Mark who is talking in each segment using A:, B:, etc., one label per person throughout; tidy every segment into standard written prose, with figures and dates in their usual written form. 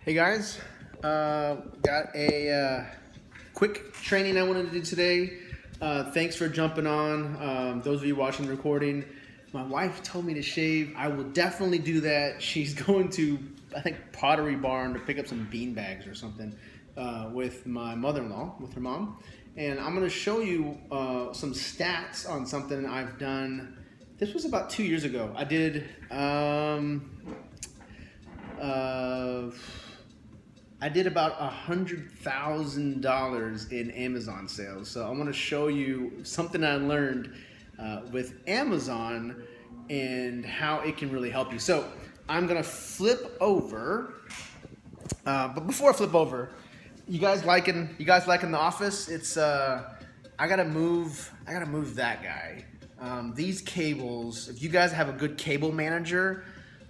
A: Hey guys, got a quick training I wanted to do today. Thanks for jumping on. Those of you watching the recording, my wife told me to shave. I will definitely do that. She's going to, I think, Pottery Barn to pick up some bean bags or something with my mother-in-law, with her mom. And I'm going to show you some stats on something I've done. This was about 2 years ago. I did about $100,000 in Amazon sales. So I want to show you something I learned with Amazon and how it can really help you. So I'm gonna flip over, but before I flip over, you guys liking The Office? It's I gotta move that guy. These cables. If you guys have a good cable manager,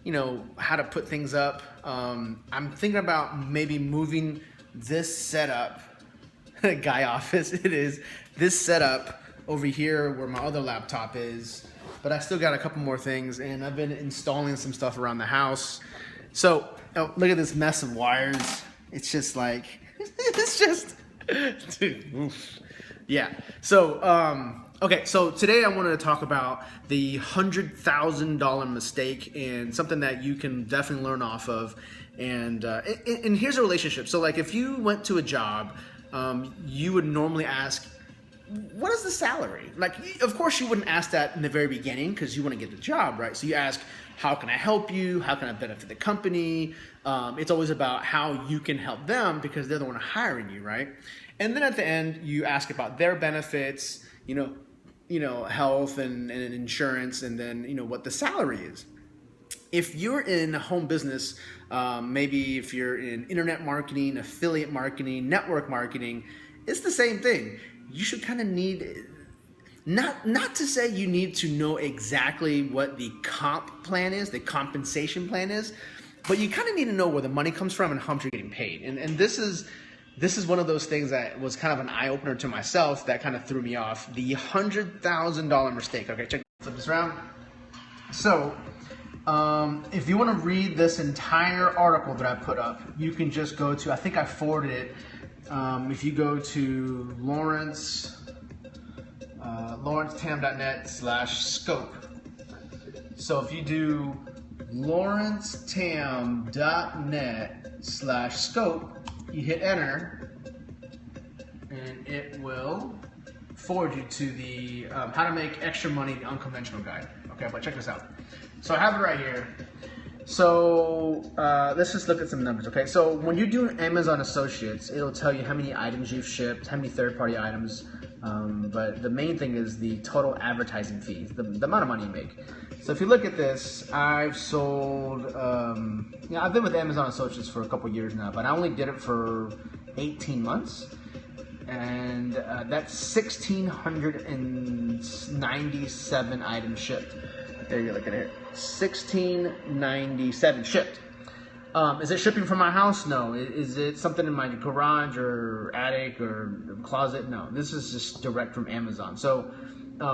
A: you know how to put things up. I'm thinking about maybe moving this setup, guy office, it is, this setup over here where my other laptop is, but I still got a couple more things and I've been installing some stuff around the house. So, oh, look at this mess of wires. It's just like, it's just, dude, oof. Yeah. So, okay, so today I wanted to talk about the $100,000 mistake and something that you can definitely learn off of. And here's a relationship. So like if you went to a job, you would normally ask, what is the salary? Like, of course you wouldn't ask that in the very beginning because you want to get the job, right? So you ask, how can I help you? How can I benefit the company? It's always about how you can help them because they're the one hiring you, right? And then at the end, you ask about their benefits, you know, health and insurance, and then, what the salary is. If you're in home business, maybe if you're in internet marketing, affiliate marketing, network marketing, it's the same thing. You should kind of need, not to say you need to know exactly what the comp plan is, the compensation plan is, but you kind of need to know where the money comes from and how much you're getting paid. And this is one of those things that was kind of an eye-opener to myself that kind of threw me off. The $100,000 mistake. Okay, flip this around. So, if you want to read this entire article that I put up, you can just go to, I think I forwarded it. If you go to lawrencetam.net/scope. So if you do lawrencetam.net/scope, you hit enter, and it will forward you to the how to make extra money, the unconventional guide. Okay, but check this out. So I have it right here. So let's just look at some numbers, okay? So when you do Amazon Associates, it'll tell you how many items you've shipped, how many third-party items, but the main thing is the total advertising fees, the amount of money you make. So if you look at this, I've sold, I've been with Amazon Associates for a couple years now, but I only did it for 18 months. And that's 1,697 items shipped. There you look at it. 1,697 shipped. Is it shipping from my house? No. Is it something in my garage or attic or closet? No. This is just direct from Amazon. So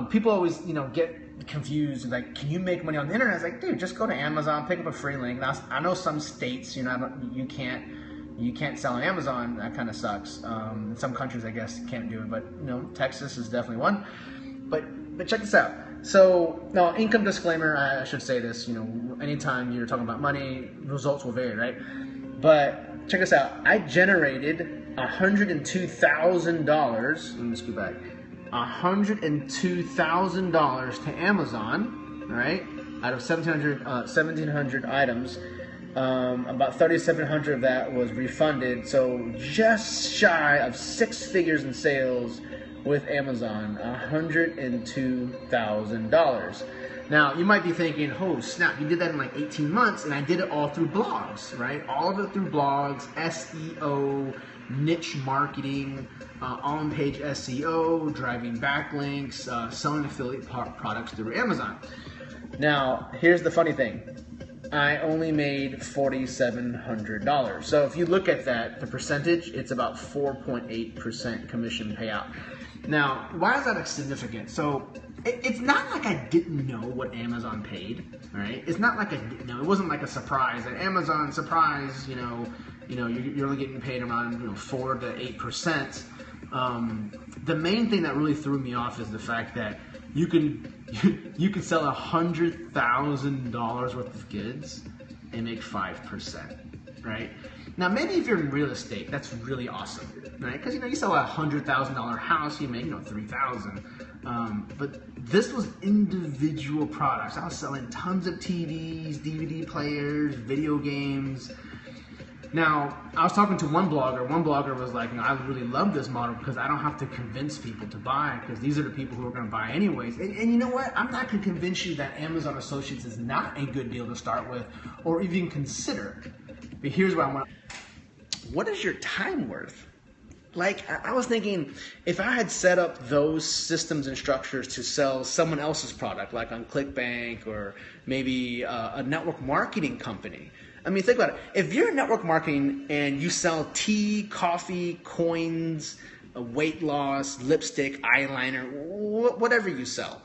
A: people always, get confused. Like, can you make money on the internet? It's like, dude, just go to Amazon, pick up a free link. Now, I know some states, you can't sell on Amazon. That kind of sucks. In some countries, I guess, can't do it. But, Texas is definitely one. But check this out. So, now, income disclaimer, I should say this, anytime you're talking about money, results will vary, right? But check this out. I generated $102,000. Let me scoot back. $102,000 to Amazon, all right? Out of 1,700 items. About 3,700 of that was refunded. So just shy of 6 figures in sales with Amazon, $102,000. Now, you might be thinking, oh, snap, you did that in like 18 months, and I did it all through blogs, right? All of it through blogs, SEO, niche marketing, on-page SEO, driving backlinks, selling affiliate products through Amazon. Now, here's the funny thing. I only made $4,700. So if you look at that, the percentage, it's about 4.8% commission payout. Now, why is that significant? So it's not like I didn't know what Amazon paid, right? It's not like I didn't know. It wasn't like a surprise. An Amazon surprise, you're only getting paid around 4 to 8%. The main thing that really threw me off is the fact that you can sell $100,000 worth of goods and make 5%, right? Now, maybe if you're in real estate, that's really awesome, right? Because you sell a $100,000 house, you make $3,000. But this was individual products. I was selling tons of TVs, DVD players, video games. Now, I was talking to one blogger. One blogger was like, I really love this model because I don't have to convince people to buy, because these are the people who are going to buy anyways. And you know what? I'm not going to convince you that Amazon Associates is not a good deal to start with or even consider. But here's what I want. What is your time worth? Like, I was thinking, if I had set up those systems and structures to sell someone else's product, like on ClickBank or maybe a network marketing company. I mean, think about it. If you're in network marketing and you sell tea, coffee, coins, weight loss, lipstick, eyeliner, whatever you sell,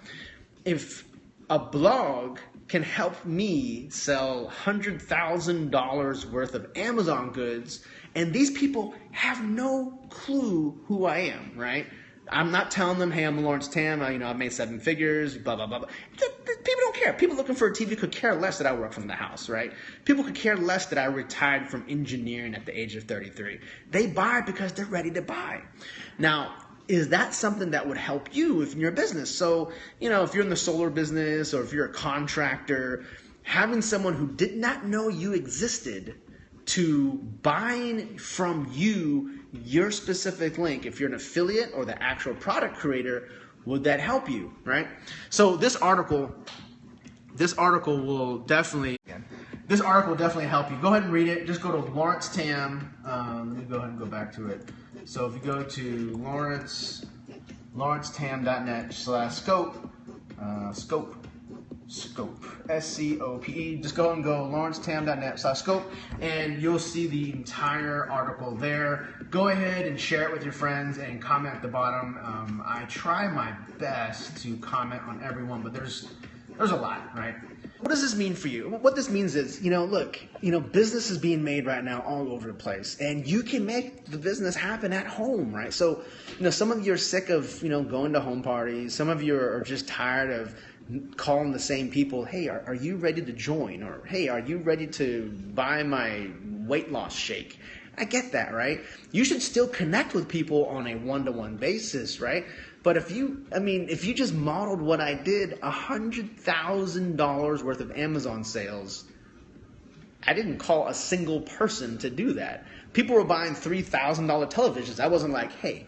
A: if a blog can help me sell $100,000 worth of Amazon goods, and these people have no clue who I am, right? I'm not telling them, hey, I'm Lawrence Tam, I've made 7 figures, blah, blah, blah, blah. People don't care. People looking for a TV could care less that I work from the house, right? People could care less that I retired from engineering at the age of 33. They buy because they're ready to buy. Now, is that something that would help you if in your business? So, if you're in the solar business or if you're a contractor, having someone who did not know you existed to buying from you your specific link, if you're an affiliate or the actual product creator, would that help you, right? So this article will definitely help you. Go ahead and read it. Just go to Lawrence Tam. Let me go ahead and go back to it. So if you go to lawrencetam.net/scope, scope, SCOPE. Just go ahead and go lawrencetam.net/scope, and you'll see the entire article there. Go ahead and share it with your friends and comment at the bottom. I try my best to comment on everyone, but there's a lot, right? What does this mean for you? What this means is, look, business is being made right now all over the place, and you can make the business happen at home, right? So, some of you are sick of, going to home parties. Some of you are just tired of calling the same people. Hey, are you ready to join? Or, hey, are you ready to buy my weight loss shake? I get that, right? You should still connect with people on a one-to-one basis, right? But if you just modeled what I did, $100,000 worth of Amazon sales, I didn't call a single person to do that. People were buying $3,000 televisions. I wasn't like, hey,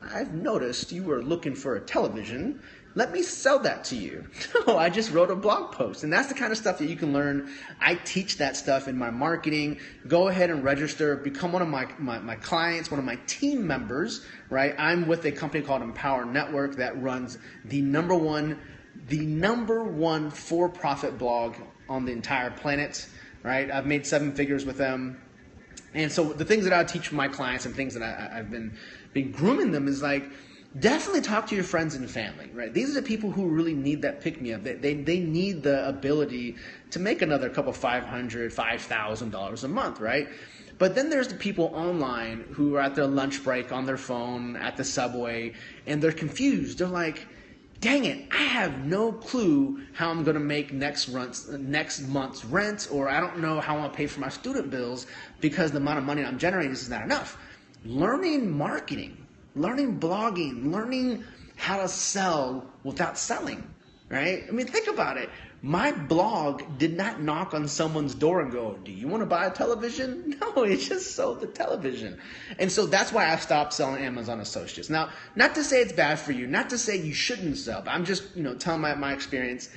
A: I've noticed you were looking for a television. Let me sell that to you. No, I just wrote a blog post. And that's the kind of stuff that you can learn. I teach that stuff in my marketing. Go ahead and register. Become one of my clients, one of my team members, right? I'm with a company called Empower Network that runs the number one for-profit blog on the entire planet, right? I've made 7 figures with them. And so the things that I teach my clients and things that I've been grooming them is like, definitely talk to your friends and family, right? These are the people who really need that pick-me-up. They need the ability to make another couple $500, $5,000 a month, right? But then there's the people online who are at their lunch break on their phone at the subway, and they're confused. They're like, dang it, I have no clue how I'm going to make next month's rent, or I don't know how I'm going to pay for my student bills because the amount of money I'm generating is not enough. Learning marketing, learning blogging, learning how to sell without selling, right? I mean, think about it. My blog did not knock on someone's door and go, do you want to buy a television? No, it just sold the television. And so that's why I stopped selling Amazon Associates. Now, not to say it's bad for you, not to say you shouldn't sell, but I'm just, telling my experience.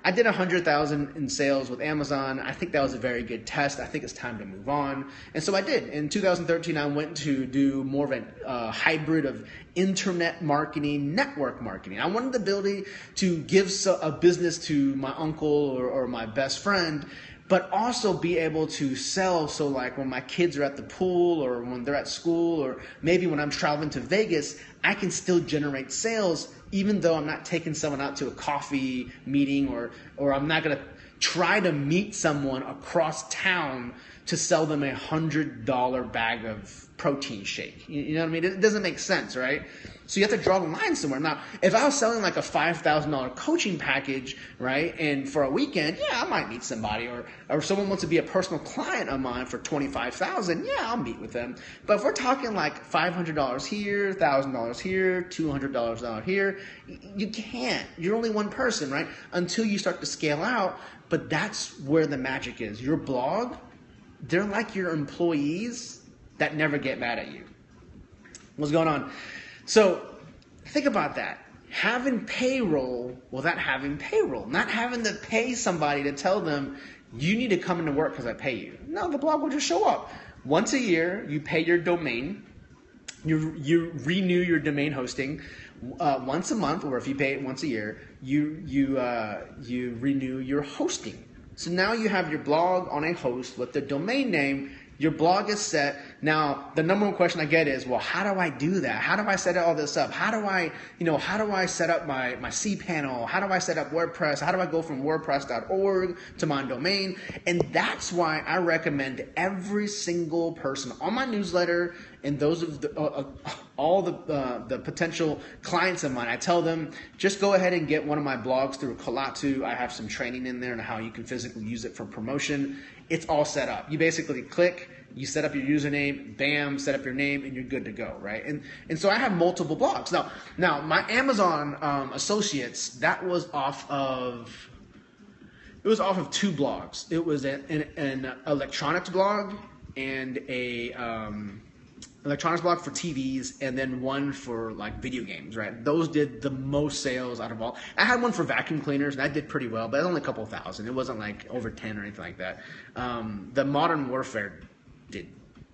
A: I did 100,000 in sales with Amazon. I think that was a very good test. I think it's time to move on. And so I did. In 2013, I went to do more of a hybrid of internet marketing, network marketing. I wanted the ability to give a business to my uncle or my best friend, but also be able to sell. So like when my kids are at the pool or when they're at school or maybe when I'm traveling to Vegas, I can still generate sales even though I'm not taking someone out to a coffee meeting or I'm not going to try to meet someone across town to sell them $100 bag of protein shake. You know what I mean? It doesn't make sense, right? So you have to draw the line somewhere. Now, if I was selling like a $5,000 coaching package, right, and for a weekend, yeah, I might meet somebody, or someone wants to be a personal client of mine for $25,000, yeah, I'll meet with them. But if we're talking like $500 here, $1,000 here, $200 here, you can't. You're only one person, right? Until you start to scale out. But that's where the magic is. Your blog, they're like your employees that never get mad at you. What's going on? So think about that. Having payroll without having payroll. Not having to pay somebody to tell them, you need to come into work because I pay you. No, the blog will just show up. Once a year, you pay your domain. You renew your domain hosting. Once a month, or if you pay it once a year, you renew your hosting. So now you have your blog on a host with the domain name. Your blog is set. Now, the number one question I get is, well, how do I do that? How do I set all this up? How do I set up my cPanel? How do I set up WordPress? How do I go from WordPress.org to my domain? And that's why I recommend every single person on my newsletter and those of all the potential clients of mine, I tell them, just go ahead and get one of my blogs through Kolatu. I have some training in there on how you can physically use it for promotion. It's all set up. You basically click, you set up your username, bam, set up your name, and you're good to go, right? And so I have multiple blogs. Now my Amazon associates, that was off of two blogs. It was an electronics blog and a electronics blog for TVs, and then one for like video games, right? Those did the most sales out of all. I had one for vacuum cleaners, and that did pretty well, but it was only a couple thousand. It wasn't like over 10 or anything like that. The Modern Warfare did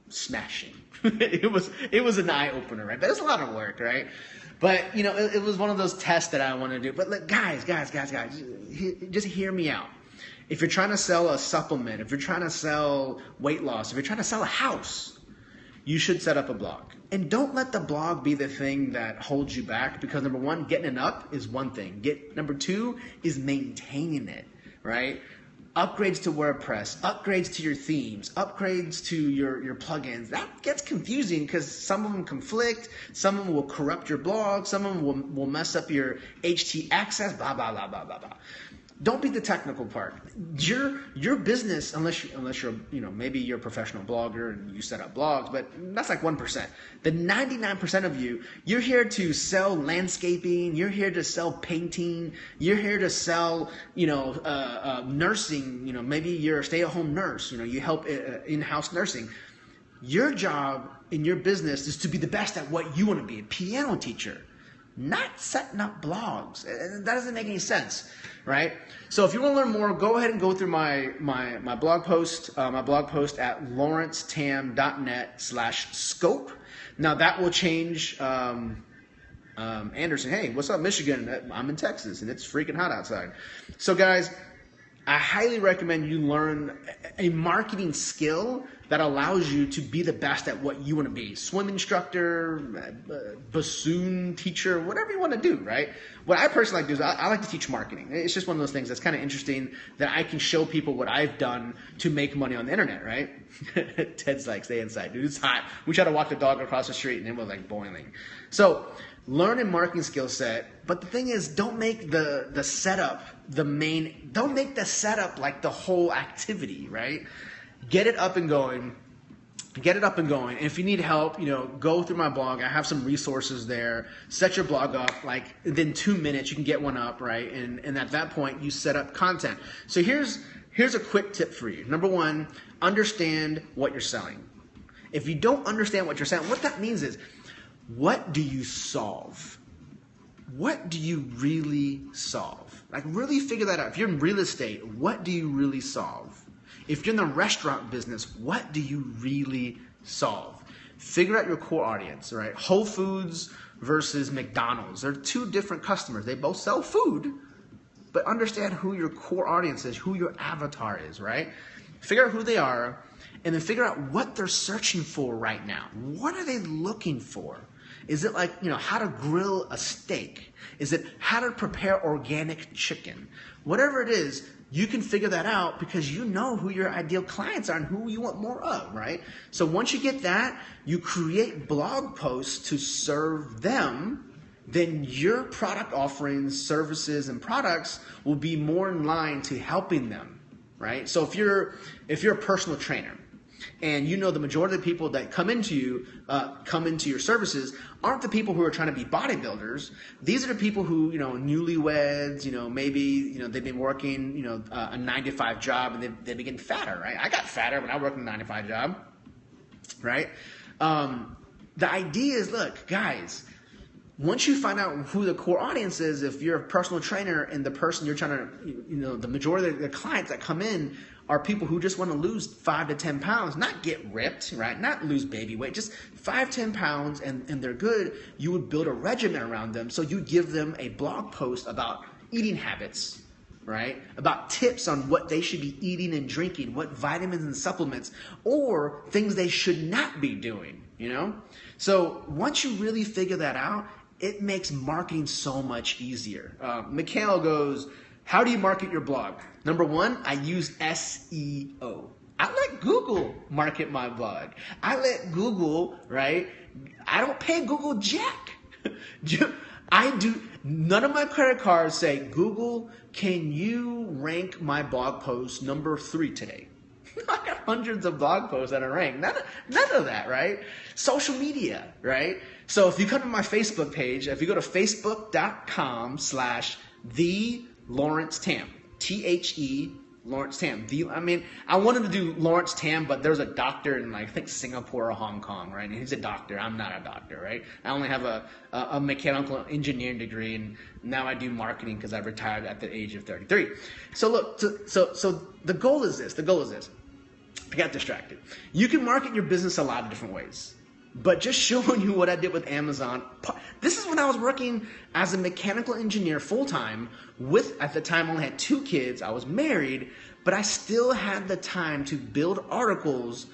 A: smashing. It was an eye opener, right? But it's a lot of work, right? But it was one of those tests that I want to do. But look, guys, just hear me out. If you're trying to sell a supplement, if you're trying to sell weight loss, if you're trying to sell a house, you should set up a blog. And don't let the blog be the thing that holds you back, because number one, getting it up is one thing. Number two is maintaining it, right? Upgrades to WordPress, upgrades to your themes, upgrades to your plugins. That gets confusing because some of them conflict, some of them will corrupt your blog, some of them will mess up your HT access, blah, blah, blah, blah, blah, blah. Don't be the technical part. Your business, unless you're maybe you're a professional blogger and you set up blogs, but that's like 1%. The 99% of you're here to sell landscaping. You're here to sell painting. You're here to sell nursing. Maybe you're a stay-at-home nurse. You help in-house nursing. Your job in your business is to be the best at what you want to be, a piano teacher. Not setting up blogs. That doesn't make any sense, right? So if you want to learn more, go ahead and go through my blog post, at lawrencetam.net/scope. Now that will change. Anderson, hey, what's up, Michigan? I'm in Texas, and it's freaking hot outside. So guys, I highly recommend you learn a marketing skill that allows you to be the best at what you want to be. Swim instructor, bassoon teacher, whatever you want to do, right? What I personally like to do is I like to teach marketing. It's just one of those things that's kind of interesting that I can show people what I've done to make money on the internet, right? Ted's like, stay inside, dude, it's hot. We tried to walk the dog across the street and it was like boiling. So learn a marketing skill set, but the thing is, don't make the setup don't make the setup like the whole activity, right? Get it up and going. And if you need help, go through my blog. I have some resources there. Set your blog up. Like within 2 minutes, you can get one up, right? And at that point, you set up content. So here's a quick tip for you. Number one, understand what you're selling. If you don't understand what you're selling, what that means is, what do you solve? What do you really solve? Like really figure that out. If you're in real estate, what do you really solve? If you're in the restaurant business, what do you really solve? Figure out your core audience, right? Whole Foods versus McDonald's. They're two different customers. They both sell food, but understand who your core audience is, who your avatar is, right? Figure out who they are, and then figure out what they're searching for right now. What are they looking for? Is it like, how to grill a steak? Is it how to prepare organic chicken? Whatever it is, you can figure that out because you know who your ideal clients are and who you want more of, right? So once you get that, you create blog posts to serve them, then your product offerings, services, and products will be more in line to helping them, right? So if you're a personal trainer, and you know the majority of the people that come into your services aren't the people who are trying to be bodybuilders. These are the people who, newlyweds, maybe, they've been working, a 9-to-5 job and they've been getting fatter, right? I got fatter when I worked a 9-to-5 job, right? The idea is, look, guys, once you find out who the core audience is, if you're a personal trainer and the person you're trying to, the majority of the clients that come in are people who just want to lose 5 to 10 pounds, not get ripped, right? Not lose baby weight, just 5, 10 pounds and they're good. You would build a regimen around them. So you give them a blog post about eating habits, right? About tips on what they should be eating and drinking, what vitamins and supplements, or things they should not be doing, So once you really figure that out, it makes marketing so much easier. Mikhail goes, how do you market your blog? Number one, I use SEO. I let Google market my blog. I let Google, right? I don't pay Google jack. None of my credit cards say, Google, can you rank my blog post number 3 today? I got hundreds of blog posts that are ranked. None of that, right? Social media, right? So if you come to my Facebook page, if you go to facebook.com/TheLawrence Tam, THE Lawrence Tam. I wanted to do Lawrence Tam, but there's a doctor in, I think, Singapore or Hong Kong, right? And he's a doctor. I'm not a doctor, right? I only have a mechanical engineering degree, and now I do marketing because I retired at the age of 33. So look, so the goal is this. I got distracted. You can market your business a lot of different ways. But just showing you what I did with Amazon. This is when I was working as a mechanical engineer full-time at the time, I only had 2 kids. I was married, but I still had the time to build articles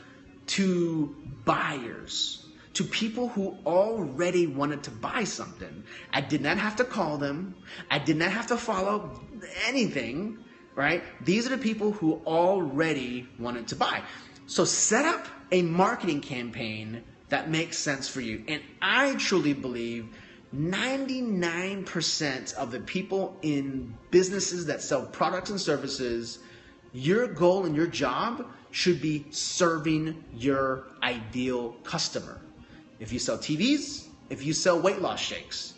A: to buyers, to people who already wanted to buy something. I did not have to call them. I did not have to follow anything, right? These are the people who already wanted to buy. So set up a marketing campaign that makes sense for you. And I truly believe 99% of the people in businesses that sell products and services, your goal and your job should be serving your ideal customer. If you sell TVs, if you sell weight loss shakes,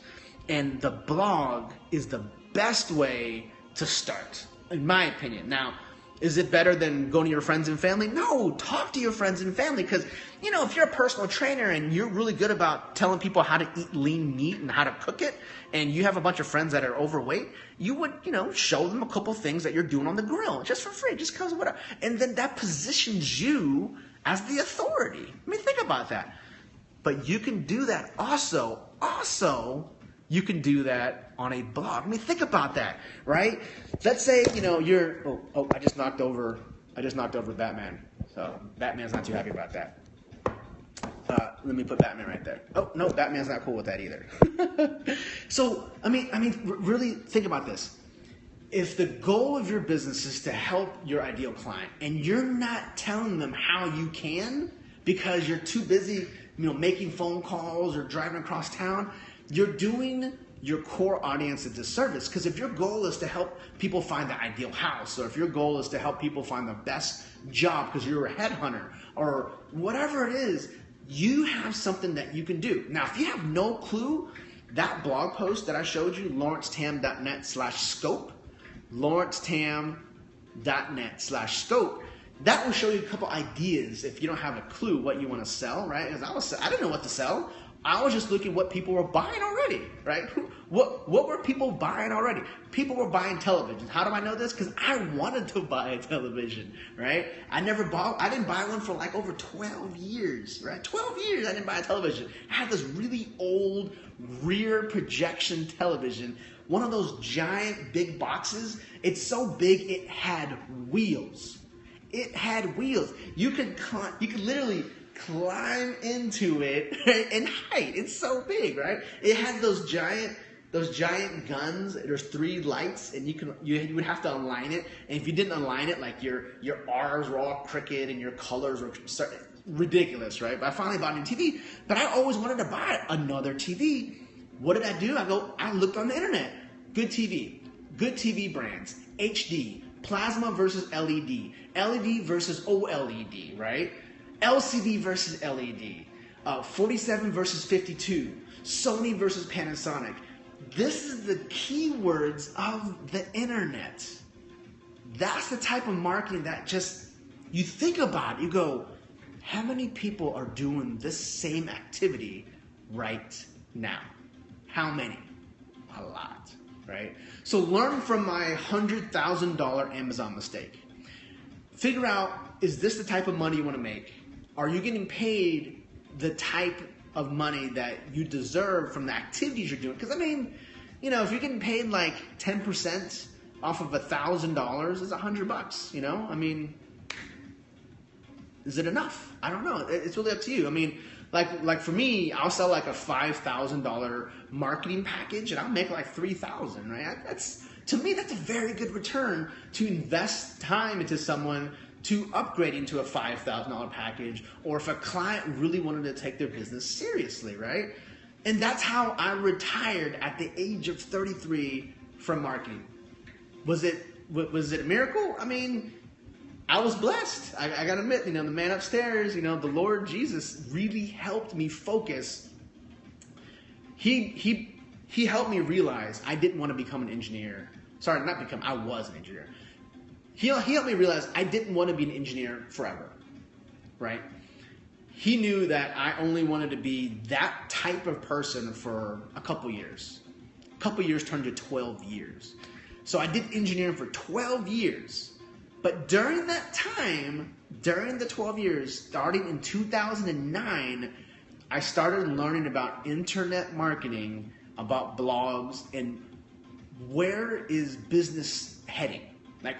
A: and the blog is the best way to start, in my opinion. Now, is it better than going to your friends and family? No, talk to your friends and family because, if you're a personal trainer and you're really good about telling people how to eat lean meat and how to cook it, and you have a bunch of friends that are overweight, you would, show them a couple things that you're doing on the grill just for free, just because of whatever. And then that positions you as the authority. Think about that. But you can do that also, you can do that on a blog. Think about that, right? Let's say, you're, I just knocked over Batman. So Batman's not too happy about that. Let me put Batman right there. Oh, no, Batman's not cool with that either. So, really think about this. If the goal of your business is to help your ideal client and you're not telling them how you can because you're too busy, making phone calls or driving across town, you're doing your core audience a disservice. Because if your goal is to help people find the ideal house, or if your goal is to help people find the best job because you're a headhunter, or whatever it is, you have something that you can do. Now, if you have no clue, that blog post that I showed you, lawrencetam.net/scope, lawrencetam.net/scope, that will show you a couple ideas if you don't have a clue what you want to sell, right? Because I didn't know what to sell. I was just looking at what people were buying already, right? What were people buying already? People were buying televisions. How do I know this? Because I wanted to buy a television, right? I didn't buy one for over 12 years, right? 12 years I didn't buy a television. I had this really old rear projection television, one of those giant big boxes. It's so big it had wheels. It had wheels. You could literally climb into it, right, and height. It's so big, right? It had those giant those giant guns, there's 3 lights, and you would have to align it. And if you didn't align it, like your R's were all crooked and your colors were ridiculous, right? But I finally bought a new TV. But I always wanted to buy another TV. What did I do? I looked on the internet. Good TV brands, HD, plasma versus LED, LED versus OLED, right? LCD versus LED, 47 versus 52, Sony versus Panasonic. This is the keywords of the internet. That's the type of marketing that just, you think about it, you go, how many people are doing this same activity right now? How many? A lot, right? So learn from my $100,000 Amazon mistake. Figure out, is this the type of money you want to make? Are you getting paid the type of money that you deserve from the activities you're doing? Because I mean, you know, if you're getting paid like 10% off of $1,000, it's $100. You know, I mean, is it enough? I don't know. It's really up to you. I mean, like for me, I'll sell like a $5,000 marketing package, and I'll make like $3,000. Right? To me, that's a very good return to invest time into someone to upgrade into a $5,000 package, or if a client really wanted to take their business seriously, right? And that's how I retired at the age of 33 from marketing. Was it a miracle? I mean, I was blessed. I gotta admit, you know, the man upstairs, you know, the Lord Jesus really helped me focus. He helped me realize I didn't want to become an engineer. Sorry, not become, I was an engineer. He helped me realize I didn't want to be an engineer forever, right? He knew that I only wanted to be that type of person for a couple years. A couple years turned to 12 years. So I did engineering for 12 years. But during that time, during the 12 years, starting in 2009, I started learning about internet marketing, about blogs, and where is business heading? Like,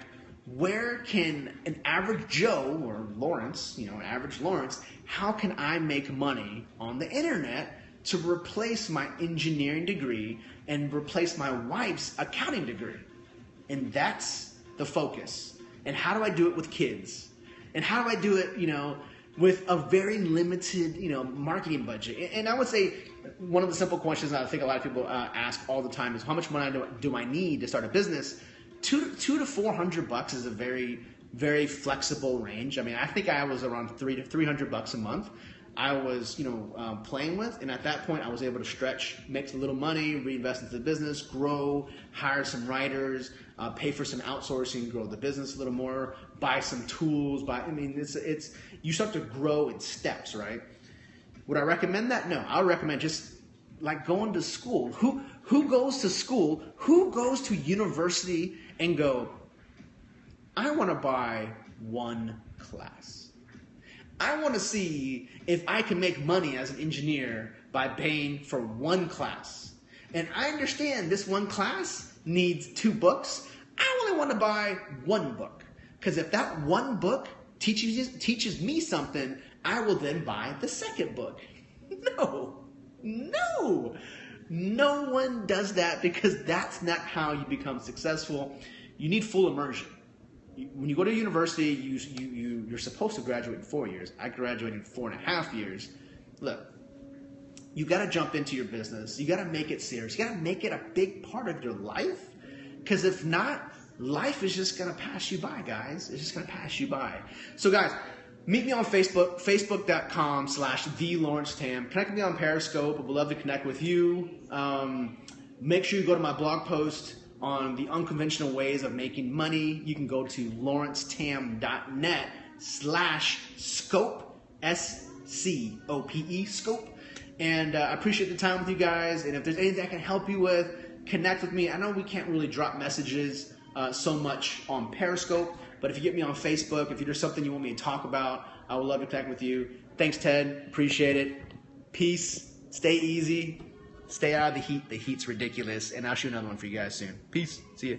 A: where can an average Joe or Lawrence, you know, an average Lawrence, how can I make money on the internet to replace my engineering degree and replace my wife's accounting degree? And that's the focus. And how do I do it with kids? And how do I do it, you know, with a very limited, you know, marketing budget? And I would say one of the simple questions that I think a lot of people ask all the time is, how much money do I need to start a business? $200 to $400 is a very, very flexible range. I mean, I think I was around $300 to $300 a month. I was, you know, playing with, and at that point, I was able to stretch, make a little money, reinvest into the business, grow, hire some writers, pay for some outsourcing, grow the business a little more, buy some tools. I mean, it's you start to grow in steps, right? Would I recommend that? No, I would recommend just like going to school. Who goes to school? Who goes to university and go, I want to buy one class. I want to see if I can make money as an engineer by paying for one class. And I understand this one class needs 2 books. I only want to buy 1 book. Because if that 1 book teaches me something, I will then buy the 2nd book. No one does that, because that's not how you become successful. You need full immersion. When you go to university, you're supposed to graduate in 4 years. I graduated in 4.5 years. Look, you got to jump into your business. You got to make it serious. You got to make it a big part of your life, because if not, life is just going to pass you by, guys. It's just going to pass you by. So, guys, meet me on Facebook, facebook.com/TheLawrenceTam. Connect with me on Periscope. I would love to connect with you. Make sure you go to my blog post on the unconventional ways of making money. You can go to lawrencetam.net/scope, SCOPE, scope. And I appreciate the time with you guys. And if there's anything I can help you with, connect with me. I know we can't really drop messages so much on Periscope, but if you get me on Facebook, if there's something you want me to talk about, I would love to connect with you. Thanks, Ted. Appreciate it. Peace. Stay easy. Stay out of the heat. The heat's ridiculous. And I'll shoot another one for you guys soon. Peace. See you.